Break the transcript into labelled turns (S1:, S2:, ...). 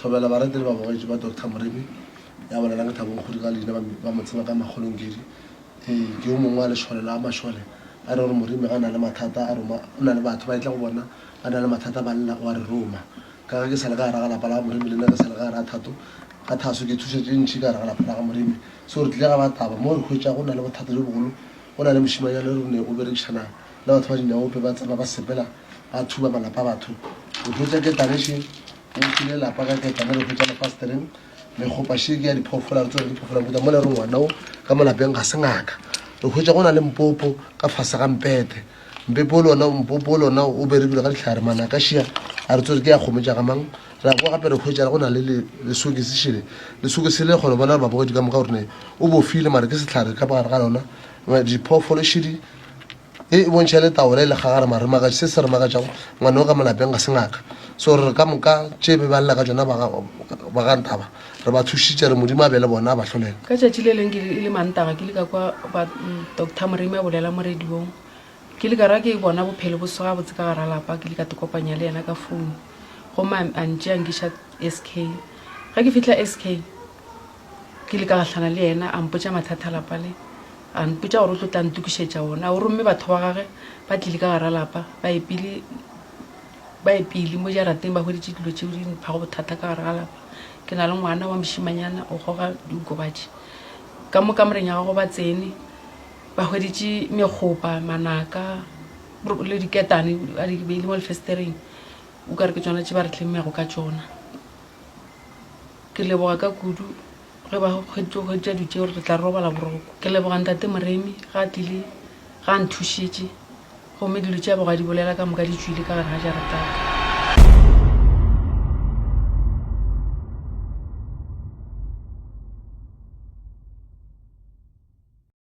S1: thobela ba ratile ba bogetše ba Dr. Moremi ya bolelang ke Thabong Kgodi ka leina ba mo tseba ka Magolongedi ke o mongwe wa lešole la mašole a re gore Moremi ga na le mathata a roma o na le batho ba itla go bona a na le mathata ba lla wa re Roma ka ke sa le ka gara ga lapa la Moremi le nna ke sa le ka gara thato ka thaso ke thušetse ntši ka gara ga lapa la Moremi so re tle ga ba taba mo re hwetša go na le bothata jo bogolo go na le mošimanyana le rone o berekišana le batho ba dinyaope ba tseba ba sepela ba thuba malapa a batho o hwetša ke taneše o file lapa ka ketane re hwetša lefastereng le kgopaše ke ya diphoofolo re tsore diphoofolo kuta mo le re ngwanao ka molapeng ga se ngaka re hwetša go na le mpopo ka fase ga mpete mpopo o lona o berekile ka ditlhare mana ka šia a re tsore ke ya kgometša ga mang ra go gape re hwetša go na le lesokesešele lesokese le kgone bona ba bogedi ka moka gorene o bofile mare ke setlhare ka bagare ga lona diphoofolo šedi e bontšha le taola e le gagare maremaga se se remakatšago ngwane o ka molapeng ga se ngaka so re ka moka tše be ba lela ka tsona ba gantaba re ba thušitše re modimo a be le bona a ba hlolela
S2: ka tšatši le leng e le mantaga ke le ka kwa Dr. Moremi a bolela mo radiong ke le ka ra ke bona bophelo bo soga botse ka gara lapa ke le ka tekopanya le yena ka founu gomme a ntše a nkiša SK ga ke fitlha SK ke le ka gahlana le yena a mpotša mathata lapa le a mpotša gore o tlo tla ntukišetša ona o romme batho ba gage ba tlile ka gara lapa ba epile mo jarateng ba hweditše dilo tšeo di mphago bothata ka gara ga lapa ke na le ngwana wa mošimanyana o goga diokobatši ka mo kamoreng ya gago ba tsene ba hweditše mekgopa manaka le diketane a di beile mo lefestereng o ka re ke tsona tše ba re tlemmego ka tsona ke leboga ka kudu ge ba hweditša di tšeo re tla robala boroko ke leboga ntate Moremi ga a tlile ga a nthušitše gomme dilo tša boga di bolela ka moka di tswile ka gare ga jarataka